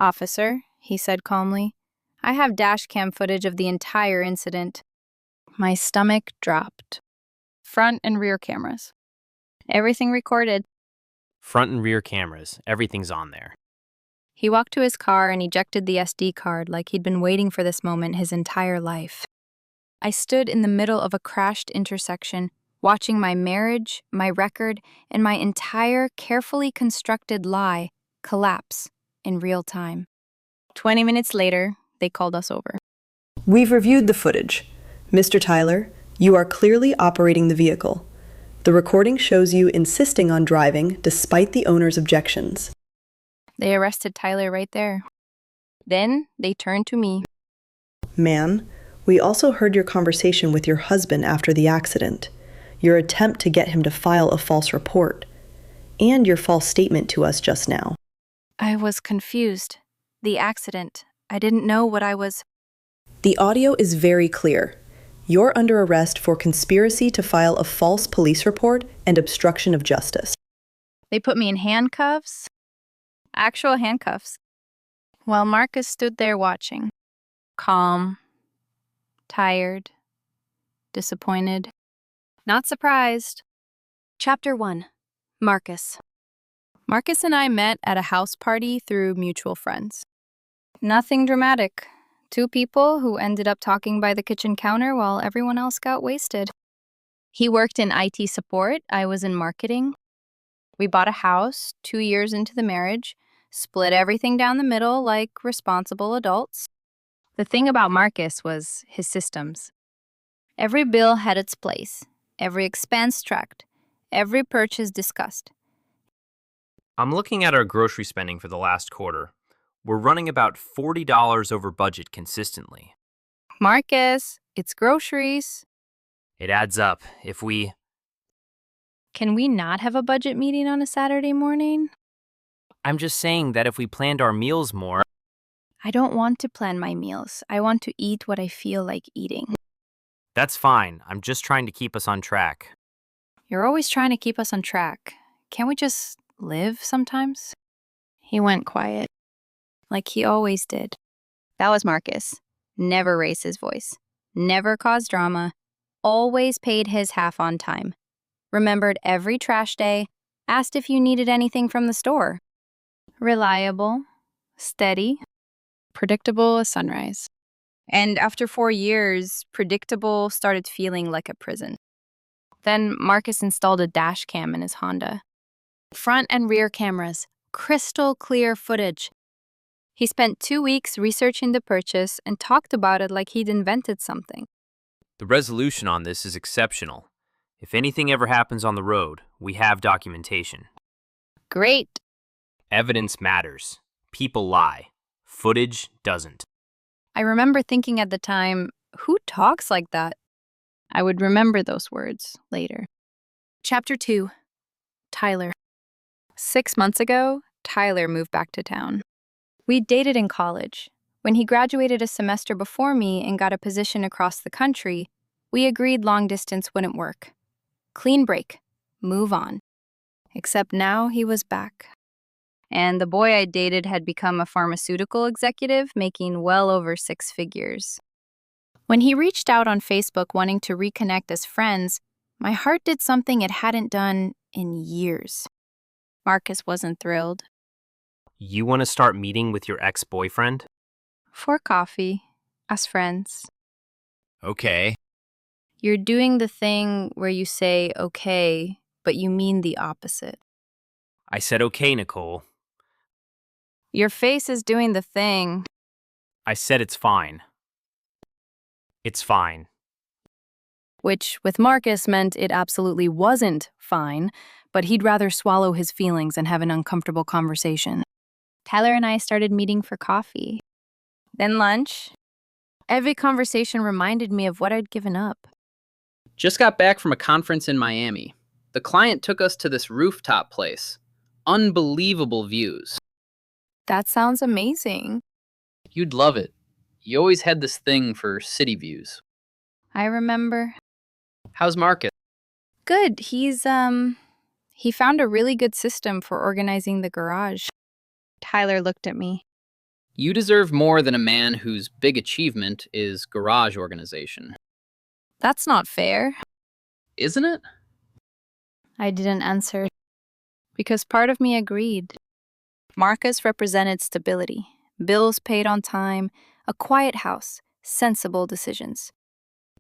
"Officer," he said calmly, "I have dashcam footage of the entire incident." My stomach dropped. Front and rear cameras. Everything recorded. Front and rear cameras. Everything's on there. He walked to his car and ejected the SD card like he'd been waiting for this moment his entire life. I stood in the middle of a crashed intersection, watching my marriage, my record, and my entire carefully constructed lie collapse in real time. 20 minutes later, they called us over. We've reviewed the footage. Mr. Tyler, you are clearly operating the vehicle. The recording shows you insisting on driving despite the owner's objections. They arrested Tyler right there. Then they turned to me. Man, we also heard your conversation with your husband after the accident, your attempt to get him to file a false report, and your false statement to us just now. I was confused. The accident. I didn't know what I was. The audio is very clear. You're under arrest for conspiracy to file a false police report and obstruction of justice. They put me in handcuffs. Actual handcuffs. While Marcus stood there watching. Calm. Tired. Disappointed. Not surprised. Chapter 1. Marcus. Marcus and I met at a house party through mutual friends. Nothing dramatic. Two people who ended up talking by the kitchen counter while everyone else got wasted. He worked in IT support, I was in marketing. We bought a house 2 years into the marriage, split everything down the middle like responsible adults. The thing about Marcus was his systems. Every bill had its place, every expense tracked, every purchase discussed. I'm looking at our grocery spending for the last quarter. We're running about $40 over budget consistently. Marcus, it's groceries. It adds up. Can we not have a budget meeting on a Saturday morning? I'm just saying that if we planned our meals more. I don't want to plan my meals. I want to eat what I feel like eating. That's fine. I'm just trying to keep us on track. You're always trying to keep us on track. Can't we just live sometimes? He went quiet, like he always did. That was Marcus. Never raised his voice. Never caused drama. Always paid his half on time. Remembered every trash day. Asked if you needed anything from the store. Reliable. Steady. Predictable as sunrise. And after 4 years, predictable started feeling like a prison. Then Marcus installed a dash cam in his Honda. Front and rear cameras. Crystal clear footage. He spent 2 weeks researching the purchase and talked about it like he'd invented something. The resolution on this is exceptional. If anything ever happens on the road, we have documentation. Great. Evidence matters. People lie. Footage doesn't. I remember thinking at the time, who talks like that? I would remember those words later. Chapter 2. Tyler. 6 months ago, Tyler moved back to town. We dated in college. When he graduated a semester before me and got a position across the country, we agreed long distance wouldn't work. Clean break. Move on. Except now he was back. And the boy I dated had become a pharmaceutical executive, making well over 6 figures. When he reached out on Facebook wanting to reconnect as friends, my heart did something it hadn't done in years. Marcus wasn't thrilled. You want to start meeting with your ex-boyfriend? For coffee, as friends. Okay. You're doing the thing where you say okay, but you mean the opposite. I said okay, Nicole. Your face is doing the thing. I said it's fine. It's fine. Which, with Marcus, meant it absolutely wasn't fine, but he'd rather swallow his feelings and have an uncomfortable conversation. Tyler and I started meeting for coffee. Then lunch. Every conversation reminded me of what I'd given up. Just got back from a conference in Miami. The client took us to this rooftop place. Unbelievable views. That sounds amazing. You'd love it. You always had this thing for city views. I remember. How's Marcus? Good. He found a really good system for organizing the garage. Tyler looked at me. You deserve more than a man whose big achievement is garage organization. That's not fair. Isn't it? I didn't answer because part of me agreed. Marcus represented stability, bills paid on time, a quiet house, sensible decisions.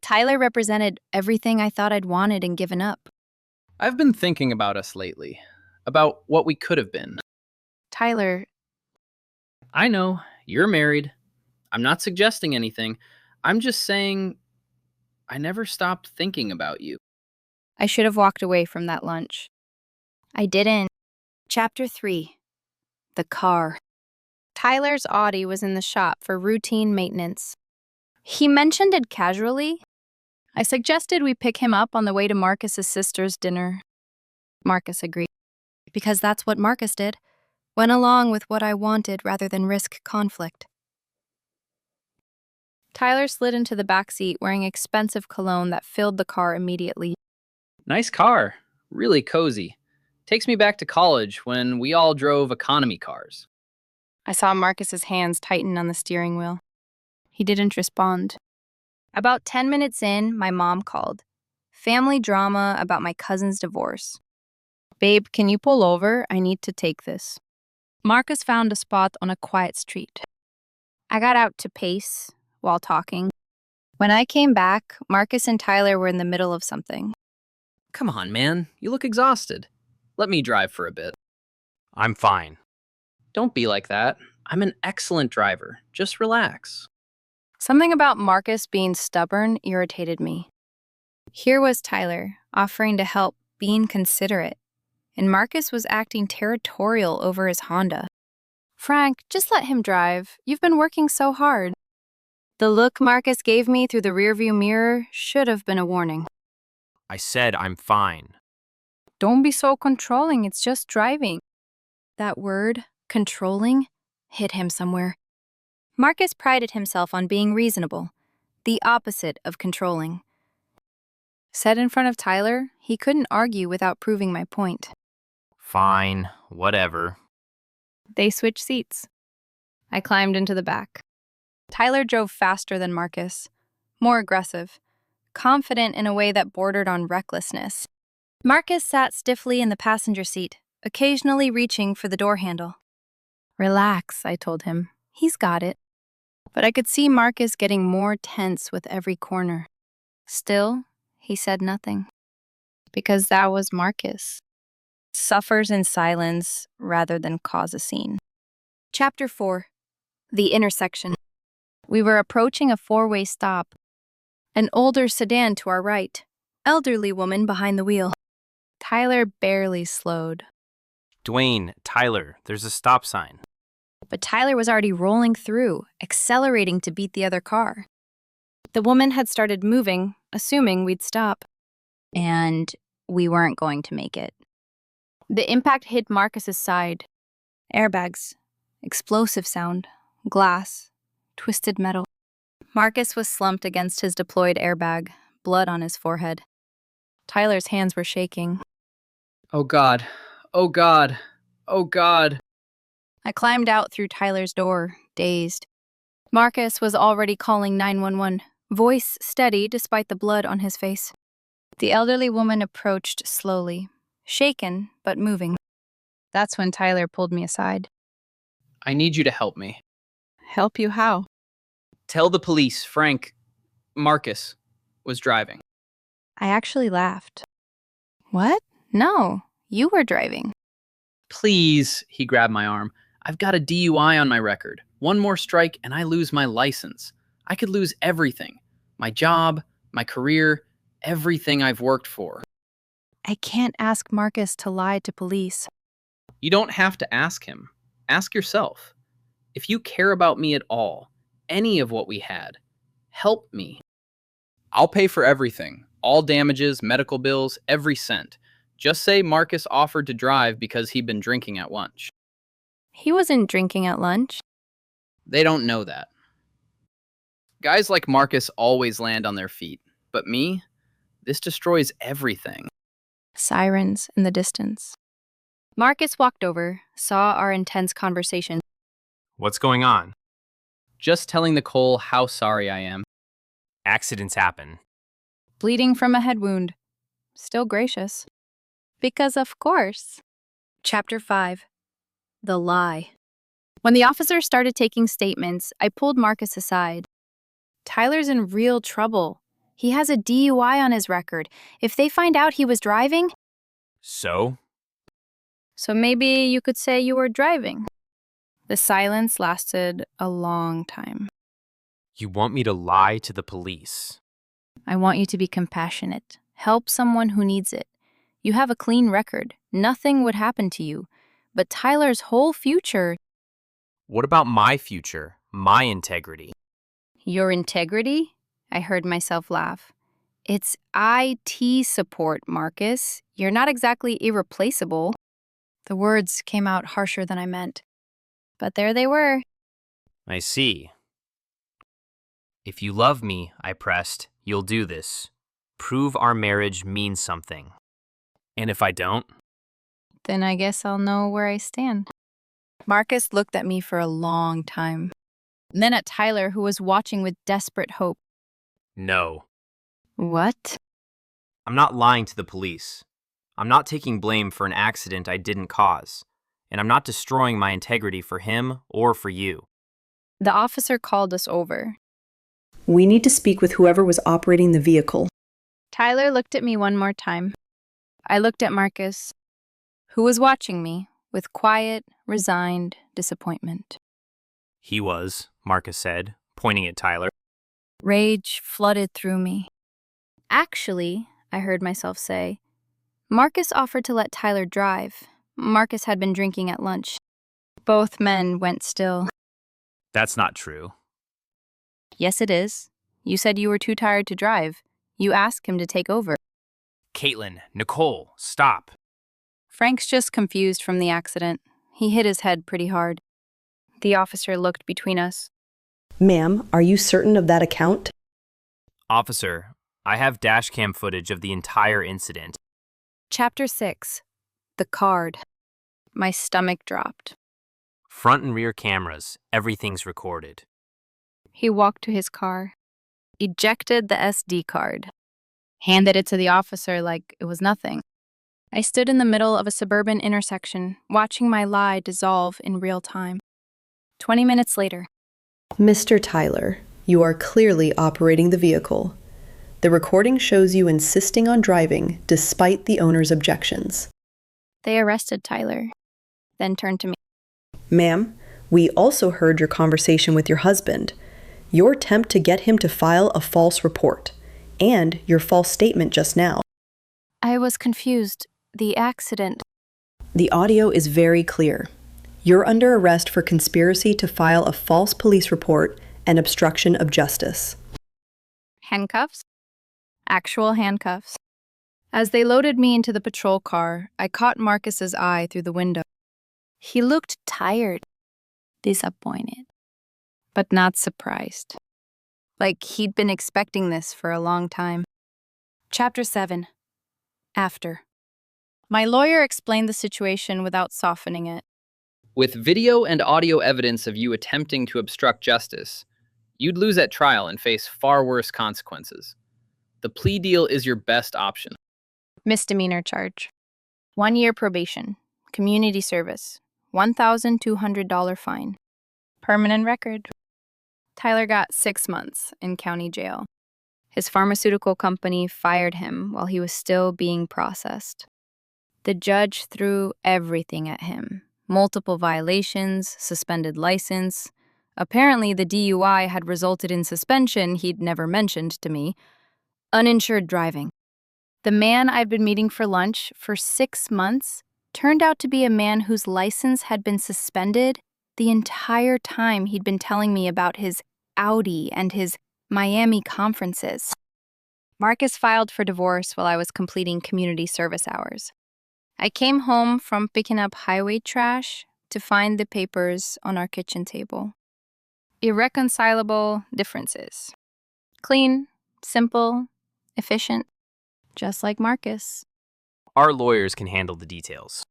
Tyler represented everything I thought I'd wanted and given up. I've been thinking about us lately, about what we could have been. Tyler, I know, you're married. I'm not suggesting anything. I'm just saying I never stopped thinking about you. I should have walked away from that lunch. I didn't. Chapter 3. The car. Tyler's Audi was in the shop for routine maintenance. He mentioned it casually. I suggested we pick him up on the way to Marcus's sister's dinner. Marcus agreed, because that's what Marcus did. Went along with what I wanted rather than risk conflict. Tyler slid into the back seat wearing expensive cologne that filled the car immediately. Nice car. Really cozy. Takes me back to college when we all drove economy cars. I saw Marcus's hands tighten on the steering wheel. He didn't respond. About 10 minutes in, my mom called. Family drama about my cousin's divorce. Babe, can you pull over? I need to take this. Marcus found a spot on a quiet street. I got out to pace while talking. When I came back, Marcus and Tyler were in the middle of something. Come on, man. You look exhausted. Let me drive for a bit. I'm fine. Don't be like that. I'm an excellent driver. Just relax. Something about Marcus being stubborn irritated me. Here was Tyler, offering to help, being considerate, and Marcus was acting territorial over his Honda. Frank, just let him drive. You've been working so hard. The look Marcus gave me through the rearview mirror should have been a warning. I said I'm fine. Don't be so controlling, it's just driving. That word, controlling, hit him somewhere. Marcus prided himself on being reasonable, the opposite of controlling. Said in front of Tyler, he couldn't argue without proving my point. Fine, whatever. They switched seats. I climbed into the back. Tyler drove faster than Marcus, more aggressive, confident in a way that bordered on recklessness. Marcus sat stiffly in the passenger seat, occasionally reaching for the door handle. Relax, I told him. He's got it. But I could see Marcus getting more tense with every corner. Still, he said nothing. Because that was Marcus. Suffers in silence rather than cause a scene. Chapter 4. The intersection. We were approaching a four-way stop. An older sedan to our right. Elderly woman behind the wheel. Tyler barely slowed. Dwayne, Tyler, there's a stop sign. But Tyler was already rolling through, accelerating to beat the other car. The woman had started moving, assuming we'd stop. And we weren't going to make it. The impact hit Marcus's side. Airbags, explosive sound, glass, twisted metal. Marcus was slumped against his deployed airbag, blood on his forehead. Tyler's hands were shaking. Oh God. Oh God. Oh God. I climbed out through Tyler's door, dazed. Marcus was already calling 911, voice steady despite the blood on his face. The elderly woman approached slowly, shaken but moving. That's when Tyler pulled me aside. I need you to help me. Help you how? Tell the police Marcus was driving. I actually laughed. What? No, you were driving. Please, he grabbed my arm. I've got a DUI on my record. One more strike and I lose my license. I could lose everything. My job, my career, everything I've worked for. I can't ask Marcus to lie to police. You don't have to ask him. Ask yourself. If you care about me at all, any of what we had, help me. I'll pay for everything. All damages, medical bills, every cent. Just say Marcus offered to drive because he'd been drinking at lunch. He wasn't drinking at lunch. They don't know that. Guys like Marcus always land on their feet. But me? This destroys everything. Sirens in the distance. Marcus walked over, saw our intense conversation. What's going on? Just telling Nicole how sorry I am. Accidents happen. Bleeding from a head wound. Still gracious. Because of course. Chapter 5. The Lie. When the officer started taking statements, I pulled Marcus aside. Tyler's in real trouble. He has a DUI on his record. If they find out he was driving... So? So maybe you could say you were driving. The silence lasted a long time. You want me to lie to the police? I want you to be compassionate. Help someone who needs it. You have a clean record. Nothing would happen to you. But Tyler's whole future... What about my future? My integrity? Your integrity? I heard myself laugh. It's IT support, Marcus. You're not exactly irreplaceable. The words came out harsher than I meant. But there they were. I see. If you love me, I pressed, you'll do this. Prove our marriage means something. And if I don't? Then I guess I'll know where I stand. Marcus looked at me for a long time. Then at Tyler, who was watching with desperate hope. No. What? I'm not lying to the police. I'm not taking blame for an accident I didn't cause. And I'm not destroying my integrity for him or for you. The officer called us over. We need to speak with whoever was operating the vehicle. Tyler looked at me one more time. I looked at Marcus, who was watching me with quiet, resigned disappointment. He was, Marcus said, pointing at Tyler. Rage flooded through me. Actually, I heard myself say, Marcus offered to let Tyler drive. Marcus had been drinking at lunch. Both men went still. That's not true. Yes, it is. You said you were too tired to drive. You asked him to take over. Caitlin, Nicole, stop. Frank's just confused from the accident. He hit his head pretty hard. The officer looked between us. Ma'am, are you certain of that account? Officer, I have dashcam footage of the entire incident. Chapter 6. The Card. My stomach dropped. Front and rear cameras, everything's recorded. He walked to his car, ejected the SD card, handed it to the officer like it was nothing. I stood in the middle of a suburban intersection, watching my lie dissolve in real time. 20 minutes later. Mr. Tyler, you are clearly operating the vehicle. The recording shows you insisting on driving despite the owner's objections. They arrested Tyler, then turned to me. Ma'am, we also heard your conversation with your husband, your attempt to get him to file a false report, and your false statement just now. I was confused. The accident. The audio is very clear. You're under arrest for conspiracy to file a false police report and obstruction of justice. Handcuffs? Actual handcuffs. As they loaded me into the patrol car, I caught Marcus's eye through the window. He looked tired, disappointed, but not surprised. Like he'd been expecting this for a long time. Chapter 7. After. My lawyer explained the situation without softening it. With video and audio evidence of you attempting to obstruct justice, you'd lose at trial and face far worse consequences. The plea deal is your best option. Misdemeanor charge. 1 year probation. Community service. $1,200 fine. Permanent record. Tyler got 6 months in county jail. His pharmaceutical company fired him while he was still being processed. The judge threw everything at him. Multiple violations, suspended license. Apparently, the DUI had resulted in suspension he'd never mentioned to me. Uninsured driving. The man I'd been meeting for lunch for 6 months turned out to be a man whose license had been suspended the entire time he'd been telling me about his Audi and his Miami conferences. Marcus filed for divorce while I was completing community service hours. I came home from picking up highway trash to find the papers on our kitchen table. Irreconcilable differences. Clean, simple, efficient, just like Marcus. Our lawyers can handle the details.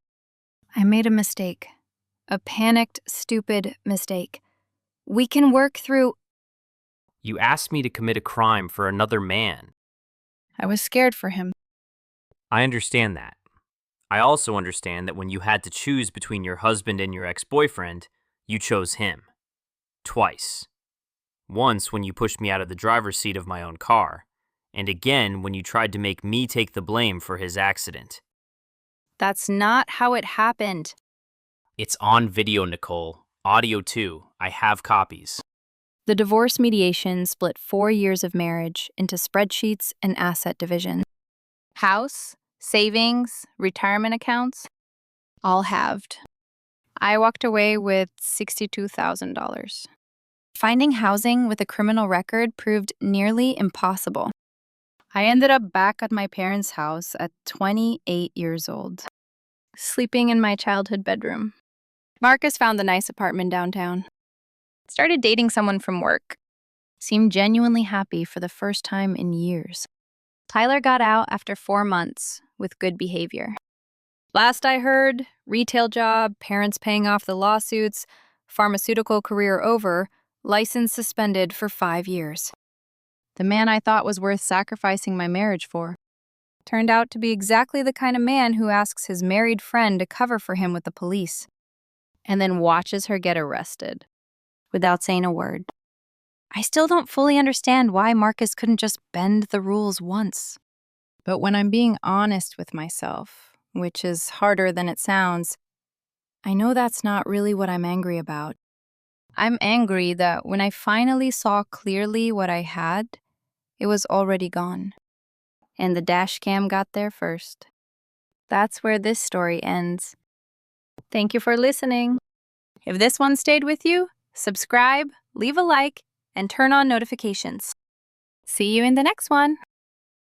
I made a mistake. A panicked, stupid mistake. We can work through. You asked me to commit a crime for another man. I was scared for him. I understand that. I also understand that when you had to choose between your husband and your ex-boyfriend, you chose him. Twice. Once when you pushed me out of the driver's seat of my own car, and again when you tried to make me take the blame for his accident. That's not how it happened. It's on video, Nicole. Audio too. I have copies. The divorce mediation split 4 years of marriage into spreadsheets and asset division. House, savings, retirement accounts, all halved. I walked away with $62,000. Finding housing with a criminal record proved nearly impossible. I ended up back at my parents' house at 28 years old, sleeping in my childhood bedroom. Marcus found a nice apartment downtown. Started dating someone from work. Seemed genuinely happy for the first time in years. Tyler got out after 4 months with good behavior. Last I heard, retail job, parents paying off the lawsuits, pharmaceutical career over, license suspended for 5 years. The man I thought was worth sacrificing my marriage for turned out to be exactly the kind of man who asks his married friend to cover for him with the police, and then watches her get arrested without saying a word. I still don't fully understand why Marcus couldn't just bend the rules once. But when I'm being honest with myself, which is harder than it sounds, I know that's not really what I'm angry about. I'm angry that when I finally saw clearly what I had, it was already gone. And the Dashcam got there first. That's where this story ends. Thank you for listening. If this one stayed with you, subscribe, leave a like, and turn on notifications. See you in the next one.